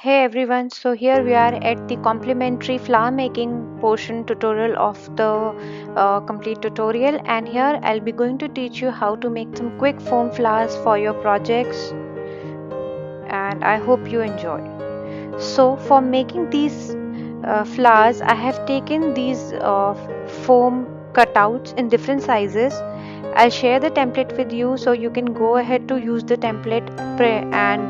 Hey everyone, so here we are at the complimentary flower making portion tutorial of the complete tutorial, and here I'll be going to teach you how to make some quick foam flowers for your projects, and I hope you enjoy. So for making these flowers, I have taken these foam cutouts in different sizes. I'll share the template with you so you can go ahead to use the template and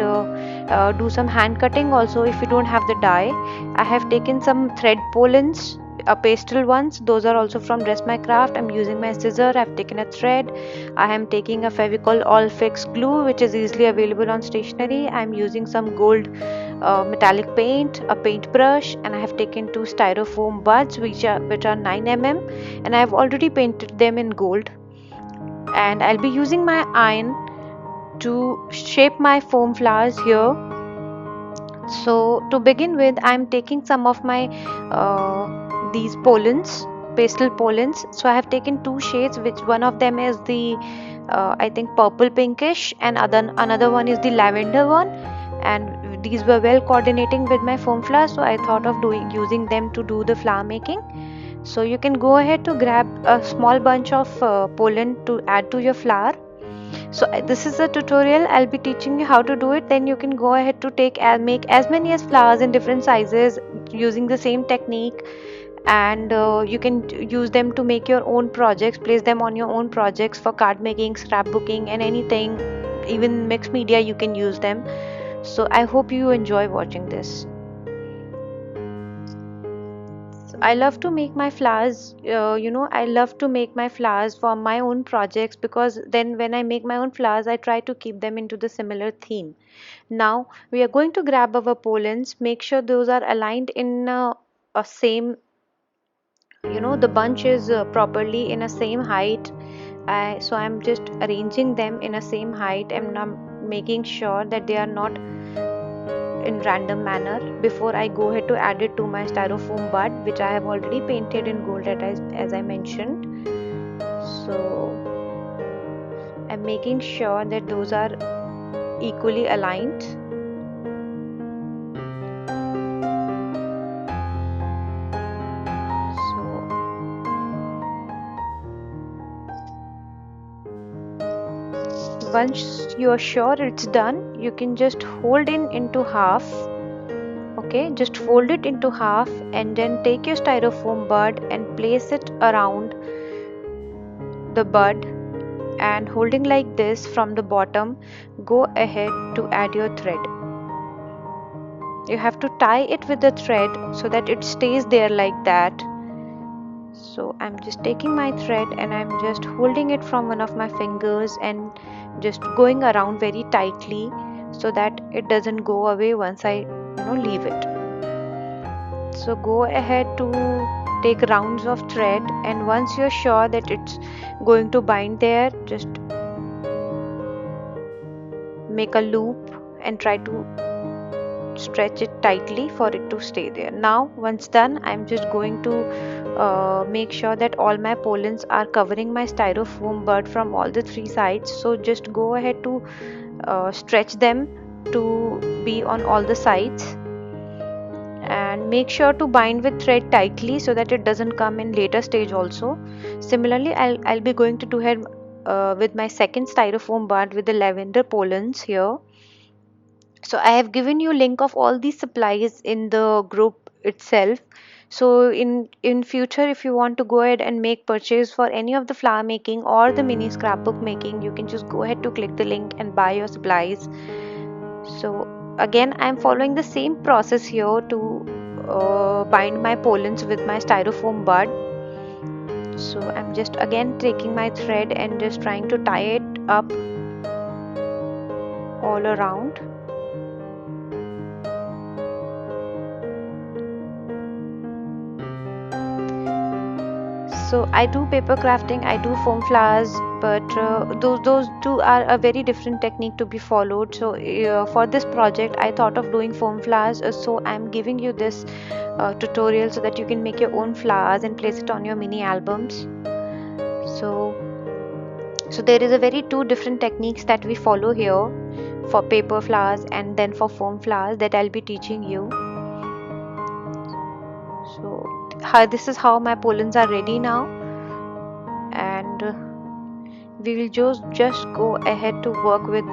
do some hand cutting also if you don't have the die. I have taken some thread pollens, pastel ones. Those are also from Dress My Craft. I'm using my scissor. I've taken a thread. I am taking a Fevicol All Fix glue, which is easily available on stationery. I'm using some gold metallic paint, a paintbrush, and I have taken two styrofoam buds which are 9 mm, and I have already painted them in gold. And I'll be using my iron to shape my foam flowers here. So to begin with, I'm taking some of my these pollens, pastel pollens. So I have taken two shades, which one of them is the I think purple pinkish, and another one is the lavender one. And these were well coordinating with my foam flower, so I thought of using them to do the flower making. So you can go ahead to grab a small bunch of pollen to add to your flower. So this is a tutorial. I'll be teaching you how to do it. Then you can go ahead to take and make as many as flowers in different sizes using the same technique, and you can use them to make your own projects, place them on your own projects for card making, scrapbooking, and anything. Even mixed media you can use them. So I hope you enjoy watching this. I love to make my flowers, I love to make my flowers for my own projects, because then when I make my own flowers, I try to keep them into the similar theme. Now we are going to grab our pollens, make sure those are aligned in a same, the bunch is properly in a same height. So I'm just arranging them in a same height, and I'm making sure that they are not in random manner before I go ahead to add it to my styrofoam bud, which I have already painted in gold as I mentioned. So I'm making sure that those are equally aligned. So once you are sure it's done, you can just hold it into half. Okay, just fold it into half and then take your styrofoam bud and place it around the bud, and holding like this from the bottom, go ahead to add your thread. You have to tie it with the thread so that it stays there like that. So I'm just taking my thread and I'm just holding it from one of my fingers and just going around very tightly so that it doesn't go away once I leave it. So go ahead to take rounds of thread, and once you're sure that it's going to bind there, just make a loop and try to stretch it tightly for it to stay there. Now once done, I'm just going to make sure that all my pollens are covering my styrofoam bud from all the three sides. So just go ahead to stretch them to be on all the sides, and make sure to bind with thread tightly so that it doesn't come in later stage also. Similarly, I'll be going to do here with my second styrofoam bud with the lavender pollens here. So I have given you link of all these supplies in the group itself. So in future, if you want to go ahead and make purchase for any of the flower making or the mini scrapbook making, you can just go ahead to click the link and buy your supplies. So again, I'm following the same process here to bind my pollens with my styrofoam bud. So I'm just again taking my thread and just trying to tie it up all around. So I do paper crafting, I do foam flowers, but those two are a very different technique to be followed. So for this project, I thought of doing foam flowers. So I'm giving you this tutorial so that you can make your own flowers and place it on your mini albums. So there is a very two different techniques that we follow here. for paper flowers and then for foam flowers that I'll be teaching you. So this is how my pollens are ready now, and we will just go ahead to work with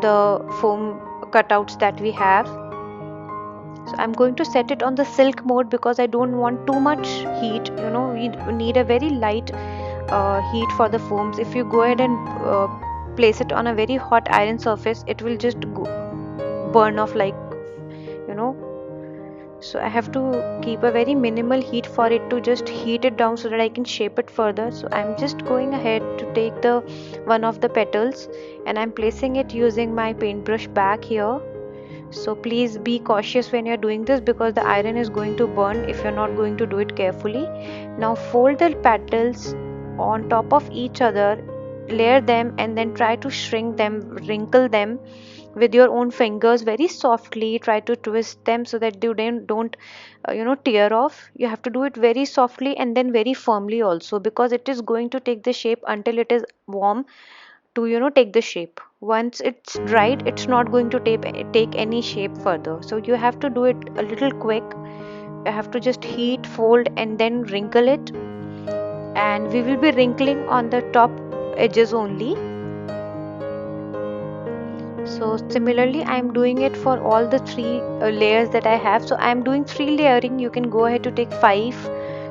the foam cutouts that we have. So I'm going to set it on the silk mode because I don't want too much heat. We need a very light heat for the foams. If you go ahead and place it on a very hot iron surface, it will just burn off, like, you know so I have to keep a very minimal heat for it to just heat it down so that I can shape it further. So I'm just going ahead to take the one of the petals and I'm placing it using my paintbrush back here. So please be cautious when you're doing this because the iron is going to burn if you're not going to do it carefully. Now fold the petals on top of each other, layer them, and then try to shrink them, wrinkle them with your own fingers very softly. Try to twist them so that they don't tear off. You have to do it very softly and then very firmly also, because it is going to take the shape until it is warm to take the shape. Once it's dried, it's not going to take any shape further. So you have to do it a little quick. You have to just heat, fold, and then wrinkle it, and we will be wrinkling on the top edges only. So similarly I am doing it for all the three layers that I have. So I am doing 3 layering. You can go ahead to take 5,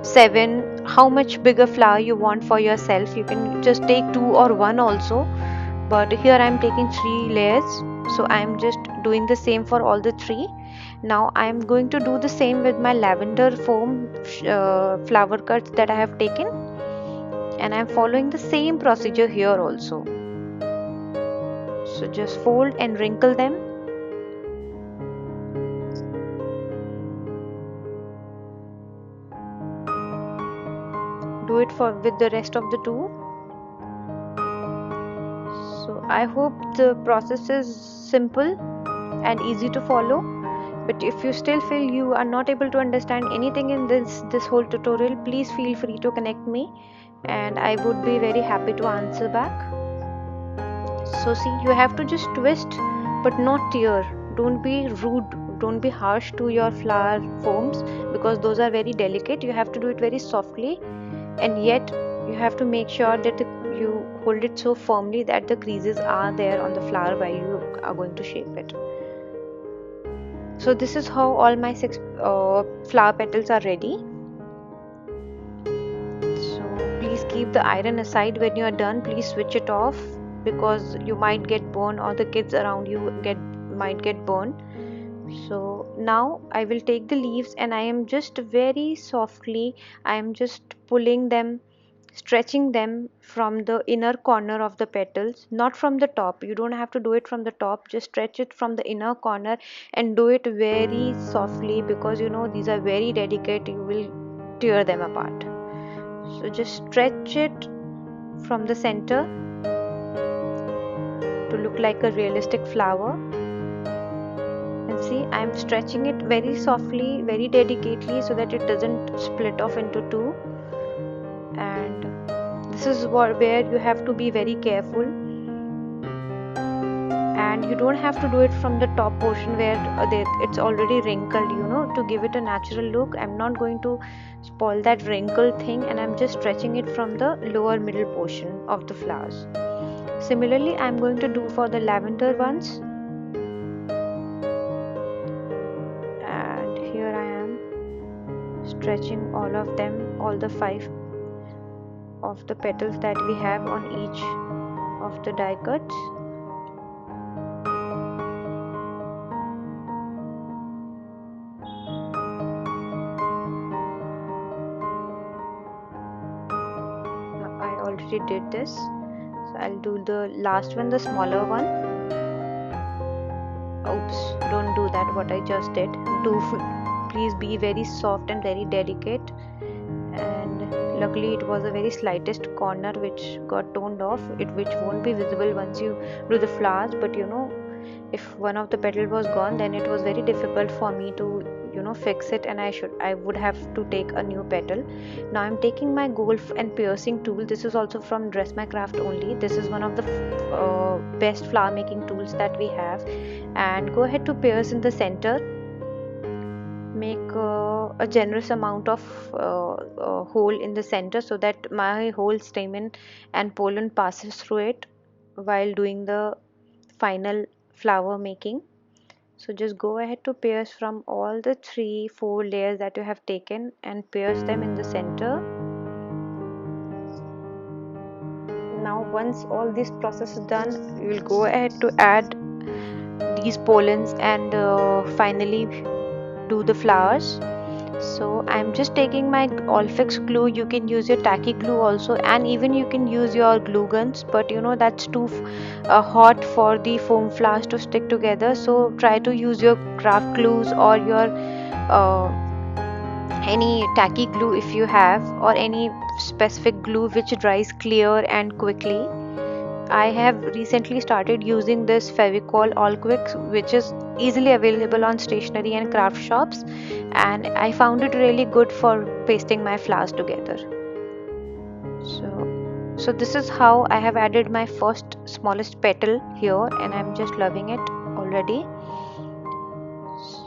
7, how much bigger flower you want for yourself. You can just take 2 or 1 also, but here I am taking 3 layers. So I am just doing the same for all the 3. Now I am going to do the same with my lavender foam flower cuts that I have taken, and I am following the same procedure here also. So just fold and wrinkle them. Do it with the rest of the 2. So I hope the process is simple and easy to follow. But if you still feel you are not able to understand anything in this whole tutorial, please feel free to connect me and I would be very happy to answer back. So see, you have to just twist but not tear. Don't be rude, don't be harsh to your flower foams because those are very delicate. You have to do it very softly, and yet you have to make sure that you hold it so firmly that the creases are there on the flower while you are going to shape it. So this is how all my 6 flower petals are ready. So please keep the iron aside when you are done. Please switch it off because you might get burned or the kids around you might get burned. So now I will take the leaves and I am just very softly, I am just pulling them, stretching them from the inner corner of the petals, not from the top. You don't have to do it from the top, just stretch it from the inner corner and do it very softly because these are very delicate, you will tear them apart. So just stretch it from the center to look like a realistic flower. And see, I am stretching it very softly, very delicately so that it doesn't split off into 2. And this is where you have to be very careful, and you don't have to do it from the top portion where it's already wrinkled, to give it a natural look. I'm not going to spoil that wrinkled thing, and I'm just stretching it from the lower middle portion of the flowers. Similarly, I'm going to do for the lavender ones, and here I am stretching all of them, all the 5 of the petals that we have on each of the die cuts. I already did this, so I'll do the last one, the smaller one. Oops, don't do that what I just did. Please be very soft and very delicate. And luckily it was a very slightest corner which got toned off, which won't be visible once you do the flowers, but if one of the petal was gone, then it was very difficult for me to fix it, and I would have to take a new petal. Now I'm taking my golf and piercing tool. This is also from Dress My Craft only. This is one of the best flower making tools that we have. And go ahead to pierce in the center. Make a generous amount of hole in the center so that my whole stamen and pollen passes through it while doing the final flower making. So just go ahead to pierce from all the 3-4 layers that you have taken and pierce them in the center. Now once all this process is done, you will go ahead to add these pollens and finally do the flowers. So I'm just taking my Olfix glue. You can use your tacky glue also, and even you can use your glue guns, but that's too hot for the foam flowers to stick together. So try to use your craft glues or your uh, any tacky glue if you have, or any specific glue which dries clear and quickly. I have recently started using this Fevicol All Quick, which is easily available on stationery and craft shops, and I found it really good for pasting my flowers together. So this is how I have added my first smallest petal here, and I'm just loving it already.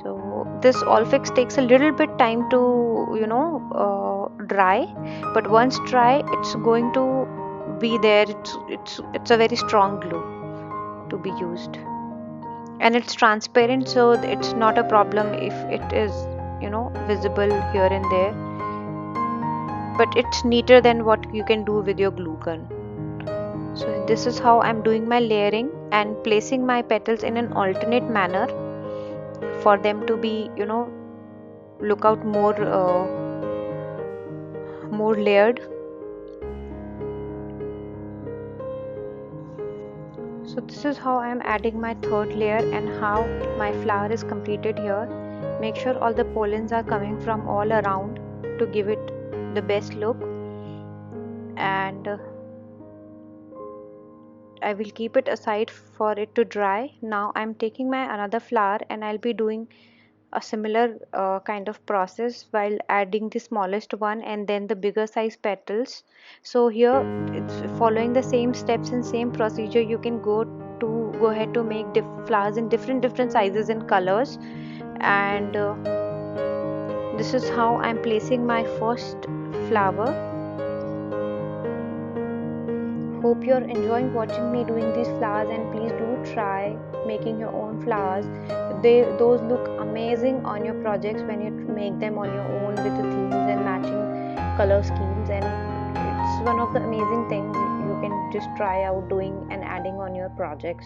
So this all fix takes a little bit time to dry, but once dry, it's going to be there. It's a very strong glue to be used, and it's transparent, so it's not a problem if it is visible here and there, but it's neater than what you can do with your glue gun. So this is how I'm doing my layering and placing my petals in an alternate manner for them to be look out more layered. So this is how I am adding my third layer and how my flower is completed here. Make sure all the pollens are coming from all around to give it the best look, and I will keep it aside for it to dry. Now I'm taking my another flower and I'll be doing a similar kind of process while adding the smallest one and then the bigger size petals. So here it's following the same steps and same procedure. You can go ahead to make flowers in different sizes and colors, and this is how I'm placing my first flower. Hope you're enjoying watching me doing these flowers, and please do try making your own flowers. Those look amazing on your projects when you make them on your own with the themes and matching color schemes, and it's one of the amazing things you can just try out doing and adding on your projects.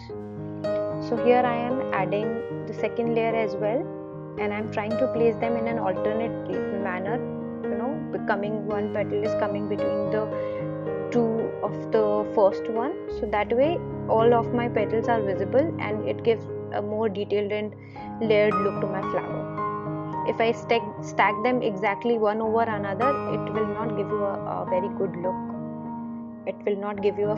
So here I am adding the second layer as well, and I'm trying to place them in an alternate manner, becoming one petal is coming between the two of the first one, so that way all of my petals are visible and it gives a more detailed and layered look to my flower. If I stack them exactly one over another, it will not give you a very good look. It will not give you a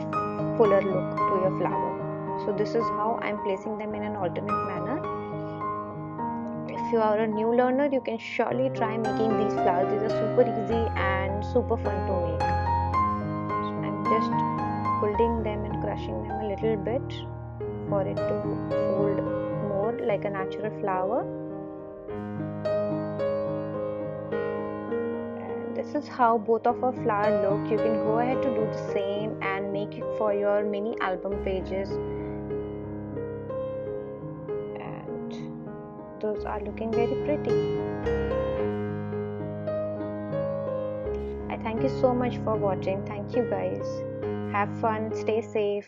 fuller look to your flower. So this is how I'm placing them in an alternate manner. If you are a new learner, you can surely try making these flowers. These are super easy and super fun to make. Just holding them and crushing them a little bit for it to fold more like a natural flower. And this is how both of our flowers look. You can go ahead to do the same and make it for your mini album pages, and those are looking very pretty. Thank you so much for watching. Thank you guys. Have fun, stay safe.